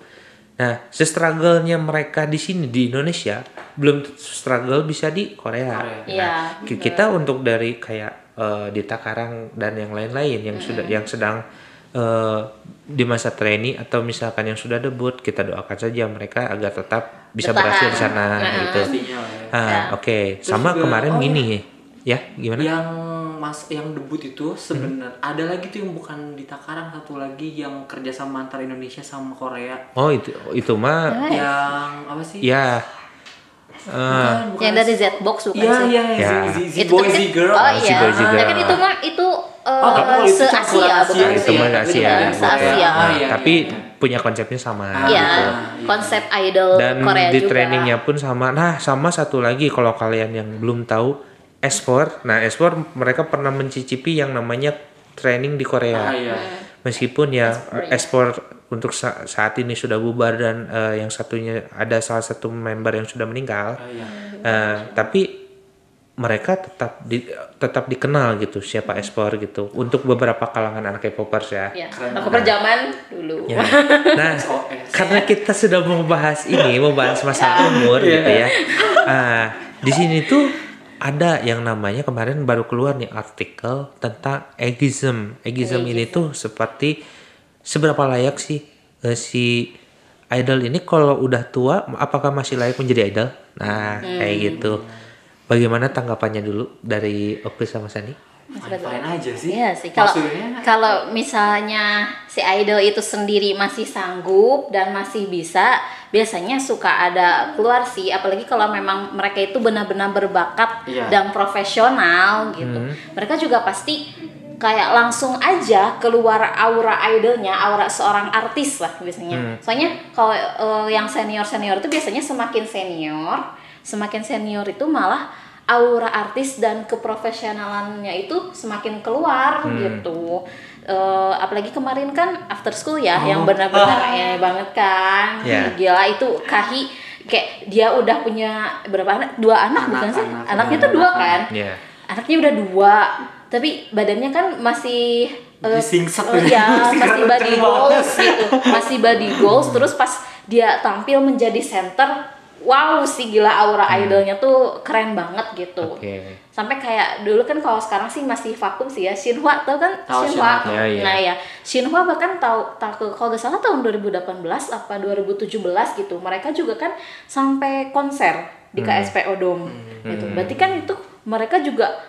Speaker 2: Nah, struggle-nya mereka di sini di Indonesia belum struggle bisa di Korea.
Speaker 1: Iya.
Speaker 2: Kita untuk dari kayak Dita Karang dan yang lain-lain yang sedang di masa trainee atau misalkan yang sudah debut, kita doakan saja mereka agar tetap bisa
Speaker 1: Bertahan.
Speaker 2: berhasil di sana gitu.
Speaker 3: Pastinya lah ya.
Speaker 2: Oke.
Speaker 3: Terus
Speaker 2: Sama
Speaker 3: juga-
Speaker 2: kemarin
Speaker 3: oh,
Speaker 2: gini ya, gimana?
Speaker 3: yang debut itu sebenarnya ada lagi tuh yang bukan di Takarang, satu lagi yang kerja sama antara Indonesia sama Korea.
Speaker 2: Oh itu mah
Speaker 3: Yang apa sih?
Speaker 2: ya
Speaker 3: Bukan.
Speaker 1: Yang dari Z-Box bukan
Speaker 3: Iya,
Speaker 1: sih?
Speaker 3: iya,
Speaker 2: Ya.
Speaker 3: Z-Boy,
Speaker 1: kan-
Speaker 3: Z-Girl.
Speaker 1: Oh
Speaker 2: Si
Speaker 1: iya.
Speaker 2: Boy, Z Girl.
Speaker 1: Tapi kan itu mah
Speaker 3: tapi kalau itu
Speaker 1: se-Asia
Speaker 3: campuran
Speaker 1: bukan
Speaker 3: Asia,
Speaker 2: itu
Speaker 1: sih?
Speaker 2: mah Asia.
Speaker 1: Iya,
Speaker 2: Oke.
Speaker 1: se-Asia.
Speaker 2: Nah,
Speaker 3: Iya,
Speaker 2: tapi
Speaker 3: iya.
Speaker 2: punya konsepnya sama
Speaker 1: Iya,
Speaker 2: gitu.
Speaker 1: konsep idol
Speaker 2: Dan
Speaker 1: Korea
Speaker 2: di
Speaker 1: juga.
Speaker 2: trainingnya pun sama. Nah, sama satu lagi kalau kalian yang belum tahu S4. Nah, S4 mereka pernah mencicipi yang namanya training di Korea.
Speaker 3: Iya.
Speaker 2: Meskipun ya S4 untuk saat ini sudah bubar dan yang satunya ada salah satu member yang sudah meninggal.
Speaker 3: Iya.
Speaker 2: Tapi mereka tetap dikenal gitu siapa S4 gitu untuk beberapa kalangan anak K-popers ya.
Speaker 1: Ya,
Speaker 3: Keren
Speaker 1: aku
Speaker 3: banget.
Speaker 1: perjaman dulu.
Speaker 2: Ya. Nah,
Speaker 3: SOS.
Speaker 2: karena kita sudah membahas masalah umur gitu ya. Di sini tuh ada yang namanya kemarin baru keluar nih artikel tentang ageism. Ageism ini tuh seperti seberapa layak sih si idol ini kalau udah tua apakah masih layak menjadi idol? Nah, kayak gitu. Bagaimana tanggapannya dulu dari Oki sama Sani?
Speaker 3: Fine aja sih.
Speaker 1: Iya sih. Kalau
Speaker 3: Maksudnya
Speaker 1: kalau misalnya si idol itu sendiri masih sanggup dan masih bisa, biasanya suka ada keluar sih. Apalagi kalau memang mereka itu benar-benar berbakat
Speaker 3: Iya.
Speaker 1: dan profesional gitu. Mereka juga pasti kayak langsung aja keluar aura idolnya, aura seorang artis lah biasanya. Soalnya kalau yang senior itu biasanya semakin senior itu malah aura artis dan keprofesionalannya itu semakin keluar gitu. Apalagi kemarin kan After School ya, yang benar-benar banget kan.
Speaker 2: Yeah.
Speaker 1: Gila itu Kahi kayak dia udah punya berapa anak? 2 anak bukan sih? Anaknya tuh 2 kan?
Speaker 2: Iya.
Speaker 1: Anaknya udah 2, tapi badannya kan masih
Speaker 3: Disingset
Speaker 1: ya masih body
Speaker 3: Keren
Speaker 1: goals
Speaker 3: banget.
Speaker 1: gitu, masih body goals. Terus pas dia tampil menjadi center, wow sih gila aura idolnya tuh keren banget gitu.
Speaker 2: Oke.
Speaker 1: Sampai kayak dulu kan, kalau sekarang sih masih vakum sih ya. Shinhwa tau kan?
Speaker 3: Tahu
Speaker 1: Shinhwa.
Speaker 3: Shinhwa,
Speaker 2: tahu. Ya, ya.
Speaker 1: Nah ya, Shinhwa bahkan tahu kalau nggak salah tahun 2018 apa 2017 gitu. Mereka juga kan sampai konser di KSPO Dome gitu. Berarti kan itu mereka juga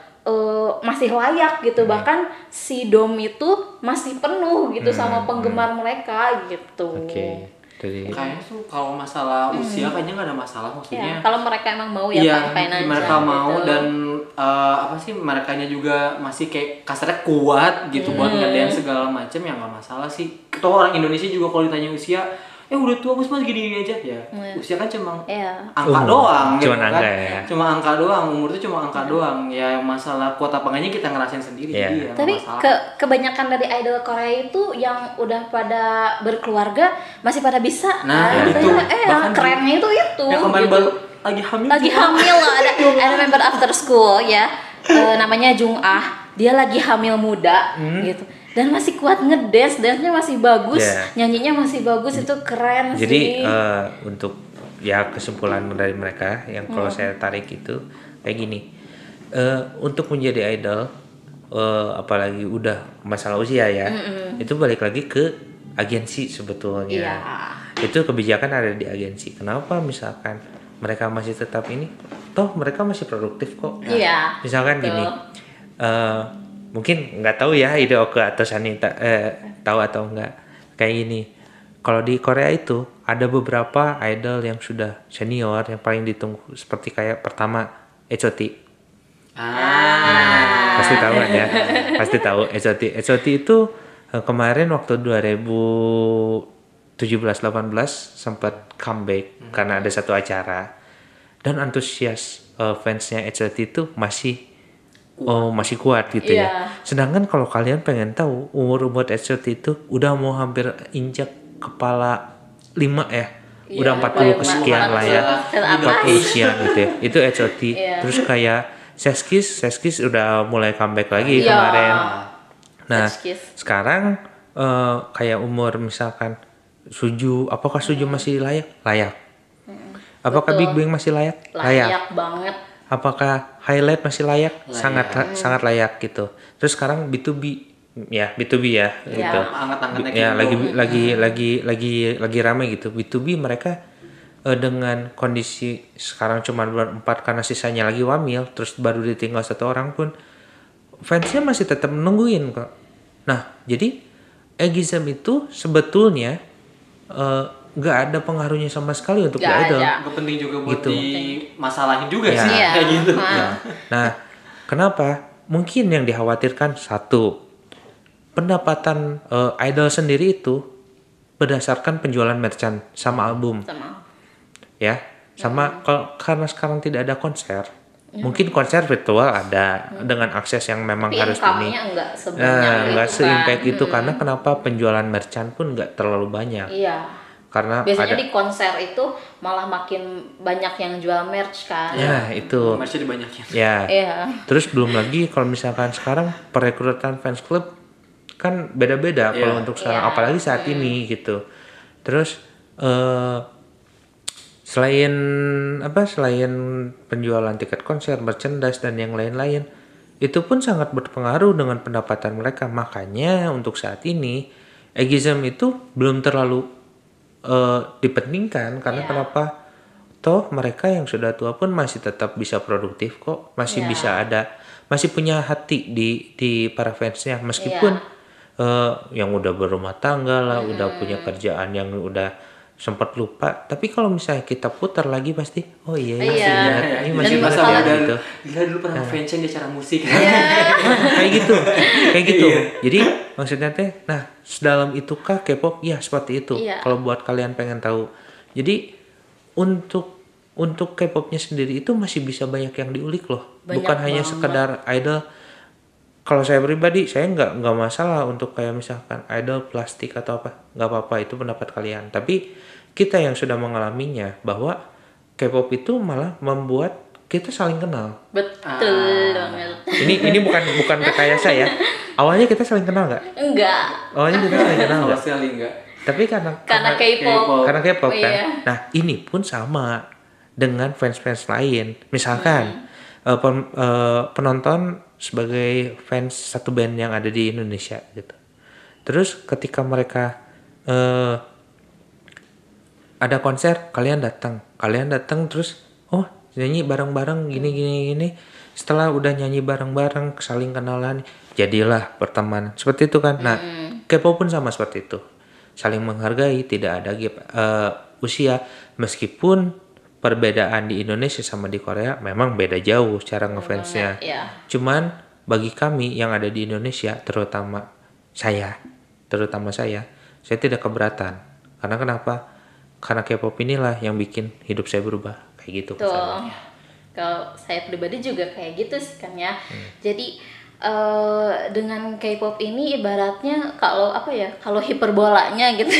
Speaker 1: masih layak gitu. Bahkan si Dome itu masih penuh gitu sama penggemar mereka gitu.
Speaker 2: Oke. Jadi
Speaker 3: kayaknya tuh kalau masalah usia kayaknya nggak ada masalah, maksudnya.
Speaker 1: Ya, kalau mereka emang mau ya
Speaker 3: Iya,
Speaker 1: fine aja.
Speaker 3: mereka mau
Speaker 1: gitu.
Speaker 3: dan apa sih, merekanya juga masih kayak kasarnya kuat gitu buat ngedance segala macam, ya nggak masalah sih. Ketua orang Indonesia juga kalau ditanya usia, udah tua Mas gini aja ya. Usia kan cuma
Speaker 1: Iya.
Speaker 3: angka doang gitu
Speaker 2: Cuman
Speaker 3: kan.
Speaker 2: angka ya.
Speaker 3: Cuma angka doang, umur tuh cuma angka doang. Ya masalah kuat apa enggaknya kita ngerasain sendiri.
Speaker 2: Iya.
Speaker 3: Jadi ya nggak
Speaker 1: Tapi
Speaker 3: masalah.
Speaker 1: kebanyakan dari idol Korea itu yang udah pada berkeluarga masih pada bisa.
Speaker 3: Nah,
Speaker 1: kan?
Speaker 3: itu.
Speaker 1: Yang kerennya itu
Speaker 3: yang kemarin
Speaker 1: gitu.
Speaker 3: baru lagi hamil.
Speaker 1: Lagi
Speaker 3: juga.
Speaker 1: hamil loh, ada member After School ya. Namanya Jung Ah. Dia lagi hamil muda gitu. Dan masih kuat ngedance, dance-nya masih bagus,
Speaker 2: Yeah.
Speaker 1: nyanyinya masih bagus, itu keren
Speaker 2: Jadi
Speaker 1: sih.
Speaker 2: untuk ya kesimpulan dari mereka yang kalau saya tarik itu kayak gini, untuk menjadi idol, apalagi udah masalah usia ya, itu balik lagi ke agensi sebetulnya.
Speaker 1: Iya.
Speaker 2: Itu kebijakan ada di agensi. Kenapa misalkan mereka masih tetap ini? Toh mereka masih produktif kok.
Speaker 1: Iya.
Speaker 2: Misalkan
Speaker 1: betul.
Speaker 2: gini. Mungkin nggak tahu ya ide Oke atau Sani tahu atau enggak, kayak gini. Kalau di Korea itu ada beberapa idol yang sudah senior yang paling ditunggu, seperti kayak pertama HOT. Pasti tahu kan ya? Pasti tahu HOT. HOT itu kemarin waktu 2017-18 sempat comeback karena ada satu acara, dan antusias fansnya HOT itu masih kuat gitu
Speaker 1: Iya.
Speaker 2: ya. Sedangkan kalau kalian pengen tahu umur HOT itu udah mau hampir injak kepala 5 ya. udah 40 kesekian lah ya. 40 sekian gitu ya. Itu HOT. Terus kayak Seskis udah mulai comeback lagi kemarin. Nah, sekarang kayak umur misalkan Suju, apakah Suju masih layak? Layak. Apakah Big Bang masih layak?
Speaker 1: Layak banget.
Speaker 2: Apakah Highlight masih layak? Sangat layak gitu. Terus sekarang B2B ya gitu.
Speaker 3: Angkat-angkatnya
Speaker 2: Ya lagi ramai gitu. B2B mereka dengan kondisi sekarang cuma berempat karena sisanya lagi wamil, terus baru ditinggal 1 orang pun fansnya masih tetap menungguin kok. Nah, jadi ageism itu sebetulnya nggak ada pengaruhnya sama sekali untuk idol.
Speaker 3: Gak penting juga buat
Speaker 2: gitu.
Speaker 3: Dimasalahin juga sih
Speaker 1: kayak
Speaker 3: gitu.
Speaker 2: Nah, kenapa? Mungkin yang dikhawatirkan satu, pendapatan idol sendiri itu berdasarkan penjualan merchant sama album. Ya, sama karena sekarang tidak ada konser. Mungkin konser virtual ada dengan akses yang memang
Speaker 1: tapi
Speaker 2: harus ini. Enggak se-impact itu karena kenapa penjualan merchant pun enggak terlalu banyak.
Speaker 1: Iya.
Speaker 2: Karena
Speaker 1: biasanya di konser itu malah makin banyak yang jual merch kan.
Speaker 2: Ya, itu.
Speaker 3: Merchnya dibanyakin.
Speaker 2: Ya. Terus belum lagi kalau misalkan sekarang perekrutan fans club kan beda-beda kalau untuk sekarang apalagi saat ini gitu. Terus selain penjualan tiket konser, merchandise dan yang lain-lain, itu pun sangat berpengaruh dengan pendapatan mereka. Makanya untuk saat ini ageism itu belum terlalu dipentingkan karena kenapa? Toh mereka yang sudah tua pun masih tetap bisa produktif kok, masih bisa masih punya hati di para fansnya meskipun yang udah berumah tangga lah, udah punya kerjaan yang udah sempat lupa, tapi kalau misalnya kita putar lagi pasti ini masih
Speaker 3: masa
Speaker 2: gitu.
Speaker 3: Gila dulu pernah fansnya di acara musik.
Speaker 2: kayak gitu. Jadi maksudnya teh, nah sedalam itukah K-pop? Ya seperti itu. Kalau buat kalian pengen tahu, jadi untuk K-popnya sendiri itu masih bisa banyak yang diulik loh. Bukan hanya sekedar idol. Kalau saya pribadi, saya nggak masalah untuk kayak misalkan idol plastik atau apa, nggak apa-apa, itu pendapat kalian. Tapi kita yang sudah mengalaminya bahwa K-pop itu malah membuat kita saling kenal.
Speaker 1: Betul banget.
Speaker 2: Ini bukan rekayasa ya. Awalnya kita saling kenal nggak?
Speaker 1: Enggak.
Speaker 2: Awalnya kita saling kenal nggak?
Speaker 3: Sekali enggak.
Speaker 2: Tapi karena
Speaker 1: K-pop.
Speaker 2: Karena K-pop kan. Nah ini pun sama dengan fans-fans lain. Misalkan penonton sebagai fans satu band yang ada di Indonesia gitu. Terus ketika mereka ada konser, kalian datang terus nyanyi bareng-bareng gini. Setelah udah nyanyi bareng-bareng, saling kenalan, jadilah pertemanan. Seperti itu kan. Nah, K-pop pun sama seperti itu. Saling menghargai, tidak ada usia, meskipun perbedaan di Indonesia sama di Korea memang beda jauh cara ngefansnya. Cuman bagi kami yang ada di Indonesia, terutama saya tidak keberatan. Karena kenapa? Karena K-pop inilah yang bikin hidup saya berubah. Kayak gitu.
Speaker 1: Kalau saya pribadi juga kayak gitu sih kan ya. Jadi dengan K-pop ini ibaratnya kalau hiperbolanya gitu.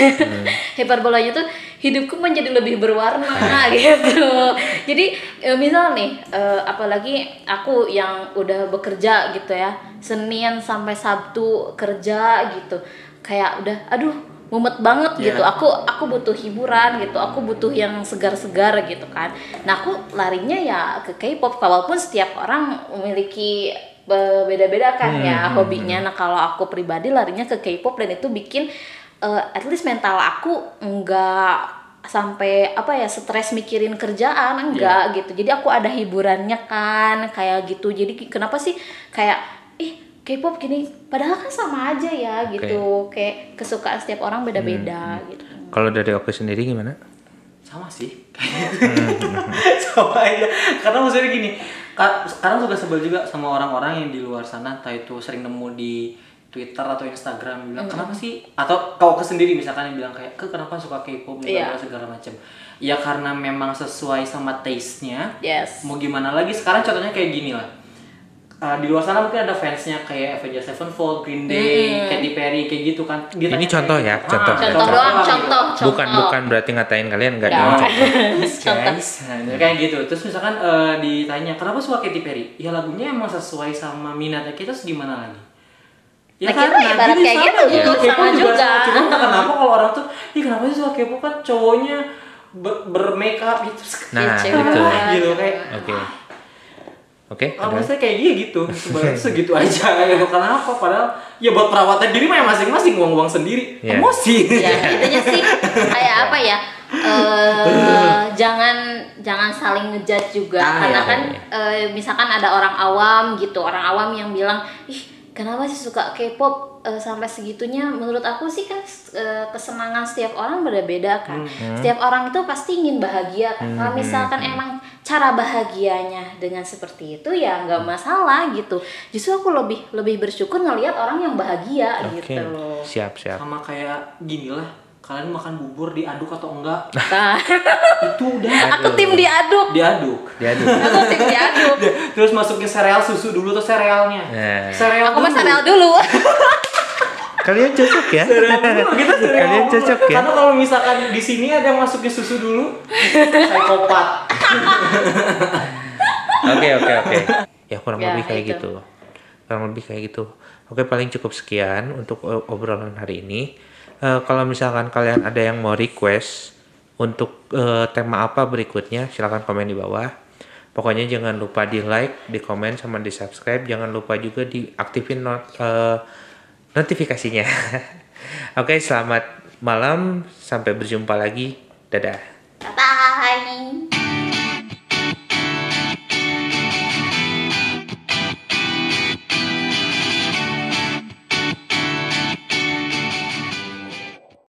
Speaker 1: Hiperbolanya tuh hidupku menjadi lebih berwarna gitu. Jadi misal nih apalagi aku yang udah bekerja gitu ya, Senin sampai Sabtu kerja gitu. Kayak udah mumet banget gitu. Aku butuh hiburan gitu. Aku butuh yang segar-segar gitu kan. Nah, aku larinya ya ke K-pop, walaupun setiap orang memiliki beda-beda kan ya hobinya. Nah, kalau aku pribadi larinya ke K-pop dan itu bikin at least mental aku enggak sampai stres mikirin kerjaan gitu. Jadi aku ada hiburannya kan kayak gitu. Jadi kenapa sih kayak K-pop gini, padahal kan sama aja ya gitu. Kayak kesukaan setiap orang beda-beda gitu.
Speaker 2: Kalau dari Oke sendiri gimana?
Speaker 3: Sama sih. Sama aja. Karena maksudnya gini, sekarang juga sebel juga sama orang-orang yang di luar sana, entah itu sering nemu di Twitter atau Instagram bilang kenapa sih, atau kau sendiri misalkan yang bilang kayak kenapa suka K-pop segala macam. Ya karena memang sesuai sama taste-nya.
Speaker 1: Yes.
Speaker 3: Mau gimana lagi, sekarang contohnya kayak gini lah. di luar sana mungkin ada fansnya kayak Avenged Sevenfold, Green Day, Katy Perry kayak gitu kan.
Speaker 2: Ini contoh ya, contoh.
Speaker 1: Contoh doang, contoh.
Speaker 2: Bukan berarti ngatain kalian, enggak
Speaker 1: Nggak.
Speaker 2: dong.
Speaker 3: Guys, nah, kayak gitu. Terus misalkan ditanya kenapa suka Katy Perry? Ya lagunya emang sesuai sama minatnya kita, terus gimana lagi?
Speaker 1: Nah, kita ibarat
Speaker 3: gini
Speaker 1: kayak
Speaker 3: sama
Speaker 1: gitu,
Speaker 3: ya. K-pop
Speaker 1: sama juga.
Speaker 3: Cuma entah kenapa kalau orang tuh, kenapa sih suka K-pop, kan cowoknya bermake up gitu.
Speaker 2: Nah,
Speaker 1: Kece
Speaker 2: itu.
Speaker 3: gitu kayak.
Speaker 2: Oke,
Speaker 3: Maksudnya kayak gitu, sebenarnya segitu aja gitu. Kenapa? Padahal ya buat perawatan diri mah masing-masing, uang-uang sendiri.
Speaker 2: Yeah.
Speaker 3: Emosi.
Speaker 1: Ya, intinya sih kayak apa ya? Jangan saling ngejudge juga, karena kan misalkan ada orang awam gitu, orang awam yang bilang, kenapa sih suka K-pop sampai segitunya? Menurut aku sih kan kesenangan setiap orang beda-beda kan. Setiap orang itu pasti ingin bahagia kan. Kalau misalkan emang cara bahagianya dengan seperti itu ya nggak masalah gitu. Justru aku lebih bersyukur ngelihat orang yang bahagia
Speaker 2: Oke,
Speaker 1: gitu.
Speaker 2: siap.
Speaker 3: Sama kayak gini lah, kalian makan bubur diaduk atau enggak?
Speaker 1: Nah,
Speaker 3: Itu udah
Speaker 1: aku tim diaduk.
Speaker 3: diaduk.
Speaker 1: Aku tim diaduk.
Speaker 3: Terus masukin sereal susu dulu tuh serealnya.
Speaker 2: Nah.
Speaker 3: Sereal
Speaker 1: Aku mah
Speaker 3: dulu.
Speaker 1: sereal dulu.
Speaker 2: Kalian cocok ya?
Speaker 3: Sereal dulu, kita sereal
Speaker 2: Kalian
Speaker 3: dulu.
Speaker 2: cocok ya?
Speaker 3: Karena kalau misalkan di sini ada yang masukin susu dulu, psikopat.
Speaker 2: Oke. Ya kurang
Speaker 1: Ya,
Speaker 2: lebih kayak
Speaker 1: itu.
Speaker 2: gitu. Kurang lebih kayak gitu. Oke, paling cukup sekian untuk obrolan hari ini. Kalau misalkan kalian ada yang mau request untuk tema apa berikutnya, silakan komen di bawah. Pokoknya jangan lupa di like, di komen, sama di subscribe. Jangan lupa juga diaktifin notifikasinya. Oke, selamat malam. Sampai berjumpa lagi. Dadah.